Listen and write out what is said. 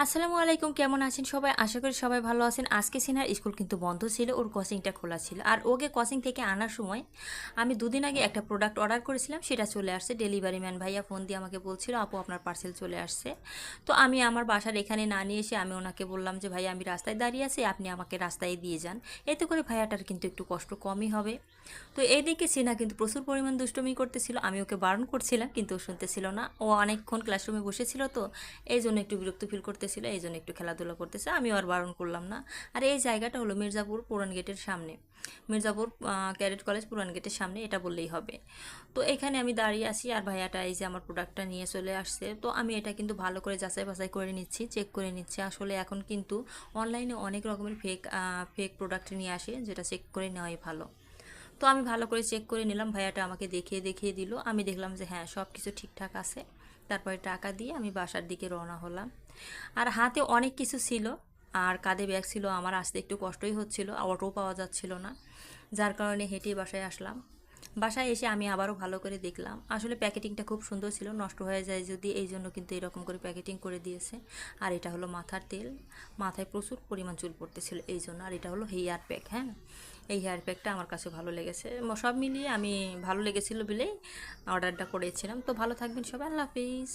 আসসালামু আলাইকুম, কেমন আছেন সবাই? আশা করি সবাই ভালো আছেন। আজকে সিনহার স্কুল কিন্তু বন্ধ ছিল, ওর কোচিংটা খোলা ছিল। আর ওকে কোচিং থেকে আনার সময় আমি দুদিন আগে একটা প্রোডাক্ট অর্ডার করেছিলাম, সেটা চলে আসছে। ডেলিভারি ম্যান ভাইয়া ফোন দিয়ে আমাকে বলছিল, আপু আপনার পার্সেল চলে আসছে। তো আমি আমার বাসার এখানে না নিয়ে এসে আমি ওনাকে বললাম যে ভাইয়া আমি রাস্তায় দাঁড়িয়ে আছি, আপনি আমাকে রাস্তায় দিয়ে যান। এতে করে ভাইয়াটার কিন্তু একটু কষ্ট কমই হবে। তো এইদিকে সিনহা কিন্তু প্রচুর পরিমাণ দুষ্টুমি করতেছিল, আমি ওকে বারণ করছিলাম কিন্তু ও শুনতেছিল না। ও অনেকক্ষণ ক্লাসরুমে বসেছিল, তো এই জন্য একটু বিরক্ত ফিল করতেছিল, এই জন্য একটু খেলাধুলা করতেছে, আমিও আর বারণ করলাম না। আর এই জায়গাটা হলো মির্জাপুর পুরান গেটের সামনে, মির্জাপুর ক্যাডেট কলেজ পুরান গেটের সামনে, এটা বললেই হবে। তো এখানে আমি দাঁড়িয়ে আছি আর ভাইয়াটা এই যে আমার প্রোডাক্টটা নিয়ে চলে আসছে। তো আমি এটা কিন্তু ভালো করে যাচাই বাছাই করে নিচ্ছি, চেক করে নিচ্ছি। আসলে এখন কিন্তু অনলাইনে অনেক রকমের ফেক প্রোডাক্ট নিয়ে আসে, যেটা চেক করে নেওয়াই ভালো। তো আমি ভালো করে চেক করে নিলাম, ভাইয়াটা আমাকে দেখিয়ে দেখিয়ে দিল, আমি দেখলাম যে হ্যাঁ সব কিছু ঠিকঠাক আছে। তারপরে টাকা দিয়ে আমি বাসার দিকে রওনা হলাম। আর হাতে অনেক কিছু ছিল, আর কাঁধে ব্যাগ ছিল, আমার আসতে একটু কষ্টই হচ্ছিল, অটো পাওয়া যাচ্ছিল না, যার কারণে হেঁটেই বাসায় আসলাম। বাসায় এসে আমি আবারও ভালো করে দেখলাম, আসলে প্যাকেটিংটা খুব সুন্দর ছিল, নষ্ট হয়ে যায় যদি, এই জন্য কিন্তু এরকম করে প্যাকেটিং করে দিয়েছে। আর এটা হলো মাথার তেল, মাথায় প্রচুর পরিমাণ চুল পড়তেছিল এই জন্য। আর এটা হলো হেয়ার প্যাক। হ্যাঁ, এই হেয়ার প্যাকটা আমার কাছে ভালো লেগেছে। সব মিলিয়ে আমি ভালো লেগেছিল বলেই অর্ডারটা করেছিলাম। তো ভালো থাকবেন সবাই, আল্লাহ হাফিজ।